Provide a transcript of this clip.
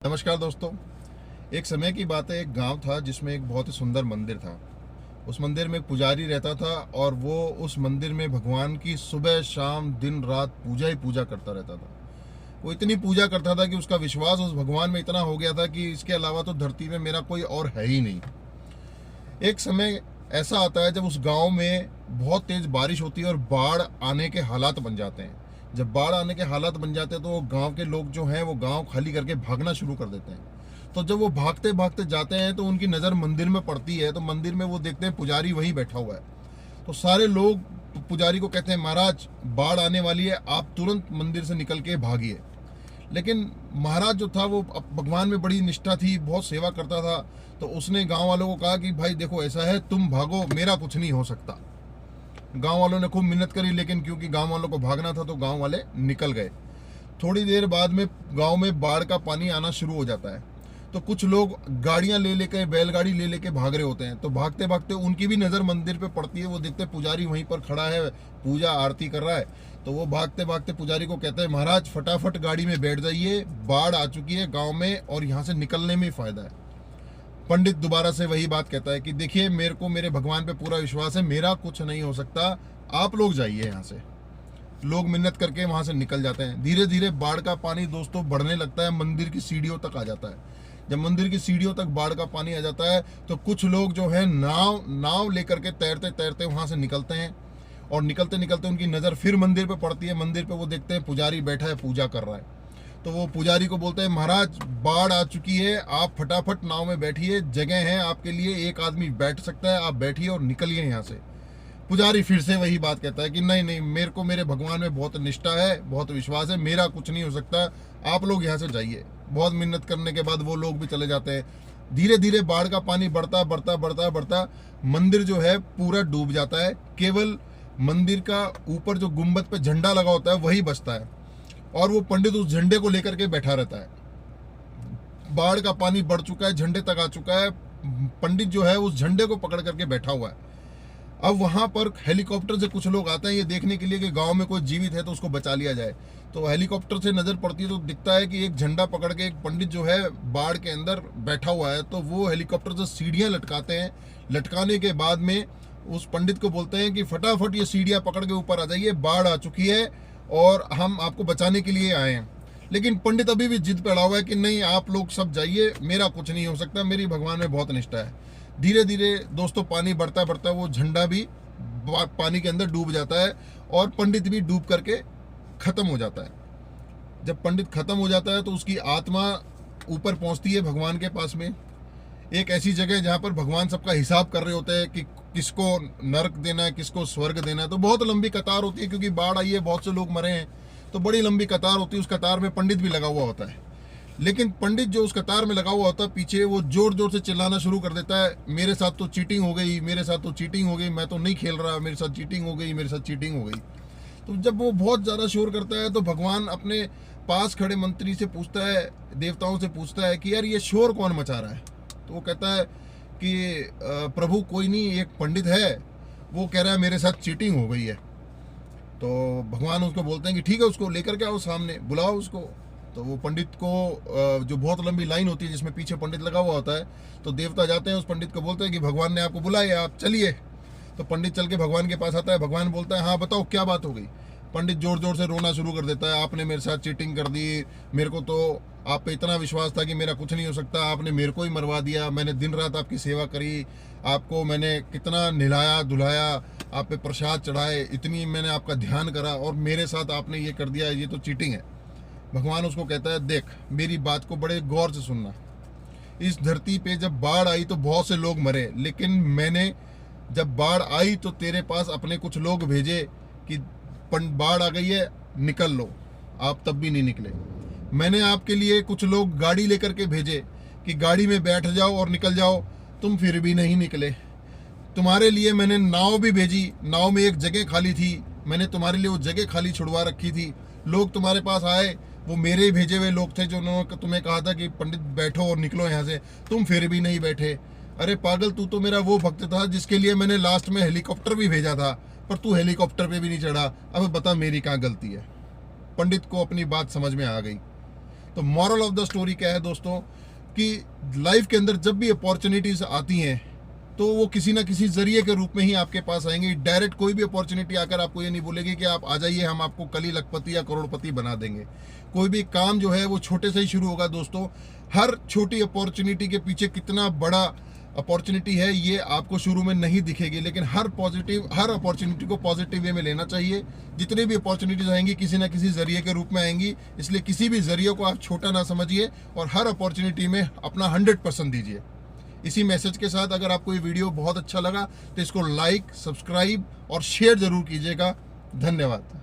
नमस्कार दोस्तों। एक समय की बात है, एक गांव था जिसमें एक बहुत ही सुंदर मंदिर था। उस मंदिर में एक पुजारी रहता था और वो उस मंदिर में भगवान की सुबह शाम दिन रात पूजा ही पूजा करता रहता था। वो इतनी पूजा करता था कि उसका विश्वास उस भगवान में इतना हो गया था कि इसके अलावा तो धरती में मेरा कोई और है ही नहीं। एक समय ऐसा आता है जब उस गांव में बहुत तेज बारिश होती है और बाढ़ आने के हालात बन जाते हैं। जब बाढ़ आने के हालात बन जाते हैं तो गांव के लोग जो हैं वो गांव खाली करके भागना शुरू कर देते हैं। तो जब वो भागते भागते जाते हैं तो उनकी नज़र मंदिर में पड़ती है, तो मंदिर में वो देखते हैं पुजारी वहीं बैठा हुआ है। तो सारे लोग पुजारी को कहते हैं, महाराज बाढ़ आने वाली है, आप तुरंत मंदिर से निकल के भागिए। लेकिन महाराज जो था वो भगवान में बड़ी निष्ठा थी, बहुत सेवा करता था। तो उसने गांव वालों को कहा कि भाई देखो ऐसा है, तुम भागो, मेरा कुछ नहीं हो सकता। गांव वालों ने खूब मिन्नत करी, लेकिन क्योंकि गांव वालों को भागना था तो गांव वाले निकल गए। थोड़ी देर बाद में गांव में बाढ़ का पानी आना शुरू हो जाता है। तो कुछ लोग गाड़ियां ले लेकर, बैलगाड़ी ले लेके भाग रहे होते हैं। तो भागते भागते उनकी भी नज़र मंदिर पे पड़ती है। वो देखते पुजारी वहीं पर खड़ा है, पूजा आरती कर रहा है। तो वो भागते भागते पुजारी को कहते हैं, महाराज फटाफट गाड़ी में बैठ जाइए, बाढ़ आ चुकी है गाँव में और यहाँ से निकलने में ही फायदा है। पंडित दोबारा से वही बात कहता है कि देखिए मेरे को मेरे भगवान पे पूरा विश्वास है, मेरा कुछ नहीं हो सकता, आप लोग जाइए यहाँ से। लोग मिन्नत करके वहां से निकल जाते हैं। धीरे धीरे बाढ़ का पानी दोस्तों बढ़ने लगता है, मंदिर की सीढ़ियों तक आ जाता है। जब मंदिर की सीढ़ियों तक बाढ़ का पानी आ जाता है तो कुछ लोग जो है नाव लेकर के तैरते तैरते वहां से निकलते हैं। और निकलते निकलते उनकी नज़र फिर मंदिर पे पड़ती है। मंदिर पे वो देखते हैं पुजारी बैठा है, पूजा कर रहा है। तो वो पुजारी को बोलते हैं, महाराज बाढ़ आ चुकी है, आप फटाफट नाव में बैठिए, जगह है आपके लिए, एक आदमी बैठ सकता है, आप बैठिए और निकलिए यहाँ से। पुजारी फिर से वही बात कहता है कि नहीं नहीं, मेरे को मेरे भगवान में बहुत निष्ठा है, बहुत विश्वास है, मेरा कुछ नहीं हो सकता, आप लोग यहाँ से जाइए। बहुत मिन्नत करने के बाद वो लोग भी चले जाते हैं। धीरे धीरे बाढ़ का पानी बढ़ता बढ़ता बढ़ता बढ़ता मंदिर जो है पूरा डूब जाता है। केवल मंदिर का ऊपर जो गुम्बद पे झंडा लगा होता है वही बचता है और वो पंडित उस झंडे को लेकर के बैठा रहता है। बाढ़ का पानी बढ़ चुका है, झंडे तक आ चुका है, पंडित जो है उस झंडे को पकड़ करके बैठा हुआ है। अब वहां पर हेलीकॉप्टर से कुछ लोग आते हैं ये देखने के लिए कि गांव में कोई जीवित है तो उसको बचा लिया जाए। तो हेलीकॉप्टर से नजर पड़ती है तो दिखता है कि एक झंडा पकड़ के एक पंडित जो है बाढ़ के अंदर बैठा हुआ है। तो वो हेलीकॉप्टर से सीढ़ियां लटकाते हैं। लटकाने के बाद में उस पंडित को बोलते हैं कि फटाफट ये सीढ़ियां पकड़ के ऊपर आ जाइए, बाढ़ आ चुकी है और हम आपको बचाने के लिए आए हैं। लेकिन पंडित अभी भी जिद पे अड़ा हुआ है कि नहीं, आप लोग सब जाइए, मेरा कुछ नहीं हो सकता, मेरी भगवान में बहुत निष्ठा है। धीरे धीरे दोस्तों पानी बढ़ता बढ़ता वो झंडा भी पानी के अंदर डूब जाता है और पंडित भी डूब करके खत्म हो जाता है। जब पंडित खत्म हो जाता है तो उसकी आत्मा ऊपर पहुंचती है भगवान के पास में, एक ऐसी जगह जहां पर भगवान सबका हिसाब कर रहे होते हैं कि किसको नरक देना है, किसको स्वर्ग देना है। तो बहुत लंबी कतार होती है क्योंकि बाढ़ आई है, बहुत से लोग मरे हैं, तो बड़ी लंबी कतार होती है। उस कतार में पंडित भी लगा हुआ होता है। लेकिन पंडित जो उस कतार में लगा हुआ होता है पीछे, वो जोर जोर से चिल्लाना शुरू कर देता है, मेरे साथ तो चीटिंग हो गई, मेरे साथ तो चीटिंग हो गई, मैं तो नहीं खेल रहा, मेरे साथ चीटिंग हो गई, मेरे साथ चीटिंग हो गई। तो जब वो बहुत ज़्यादा शोर करता है तो भगवान अपने पास खड़े मंत्री से पूछता है, देवताओं से पूछता है कि यार ये शोर कौन मचा रहा है। तो वो कहता है कि प्रभु कोई नहीं, एक पंडित है, वो कह रहा है मेरे साथ चीटिंग हो गई है। तो भगवान उसको बोलते हैं कि ठीक है, उसको लेकर के आओ, सामने बुलाओ उसको। तो वो पंडित को, जो बहुत लंबी लाइन होती है जिसमें पीछे पंडित लगा हुआ होता है, तो देवता जाते हैं उस पंडित को, बोलते हैं कि भगवान ने आपको बुलाया, आप चलिए। तो पंडित चल के भगवान के पास आता है। भगवान बोलता है, हाँ बताओ क्या बात हो गई। पंडित जोर जोर से रोना शुरू कर देता है, आपने मेरे साथ चीटिंग कर दी, मेरे को तो आप पे इतना विश्वास था कि मेरा कुछ नहीं हो सकता, आपने मेरे को ही मरवा दिया, मैंने दिन रात आपकी सेवा करी, आपको मैंने कितना नहलाया धुलाया, आप पे प्रसाद चढ़ाए, इतनी मैंने आपका ध्यान करा और मेरे साथ आपने ये कर दिया, ये तो चीटिंग है। भगवान उसको कहता है, देख मेरी बात को बड़े गौर से सुनना, इस धरती पे जब बाढ़ आई तो बहुत से लोग मरे, लेकिन मैंने जब बाढ़ आई तो तेरे पास अपने कुछ लोग भेजे कि बाढ़ आ गई है, निकल लो, आप तब भी नहीं निकले। मैंने आपके लिए कुछ लोग गाड़ी लेकर के भेजे कि गाड़ी में बैठ जाओ और निकल जाओ, तुम फिर भी नहीं निकले। तुम्हारे लिए मैंने नाव भी भेजी, नाव में एक जगह खाली थी, मैंने तुम्हारे लिए वो जगह खाली छुड़वा रखी थी। लोग तुम्हारे पास आए, वो मेरे भेजे हुए लोग थे जो उन्होंने तुम्हें कहा था कि पंडित बैठो और निकलो यहाँ से, तुम फिर भी नहीं बैठे। अरे पागल, तू तो मेरा वो भक्त था जिसके लिए मैंने लास्ट में हेलीकॉप्टर भी भेजा था, पर तू हेलीकॉप्टर पे भी नहीं चढ़ा। अब बता मेरी कहाँ गलती है। पंडित को अपनी बात समझ में आ गई। तो तो मॉरल ऑफ द स्टोरी क्या है दोस्तों, कि लाइफ के अंदर जब भी अपॉर्चुनिटीज़ आती हैं तो वो किसी ना किसी जरिए के रूप में ही आपके पास आएंगे। डायरेक्ट कोई भी अपॉर्चुनिटी आकर आपको ये नहीं बोलेगी कि आप आ जाइए, हम आपको कल ही लखपति या करोड़पति बना देंगे। कोई भी काम जो है वो छोटे से ही शुरू होगा दोस्तों। हर छोटी अपॉर्चुनिटी के पीछे कितना बड़ा अपॉर्चुनिटी है ये आपको शुरू में नहीं दिखेगी, लेकिन हर अपॉर्चुनिटी को पॉजिटिव वे में लेना चाहिए। जितनी भी अपॉर्चुनिटीज आएंगी किसी ना किसी जरिए के रूप में आएंगी, इसलिए किसी भी जरिए को आप छोटा ना समझिए और हर अपॉर्चुनिटी में अपना 100% दीजिए। इसी मैसेज के साथ अगर आपको ये वीडियो बहुत अच्छा लगा तो इसको लाइक, सब्सक्राइब और शेयर जरूर कीजिएगा। धन्यवाद।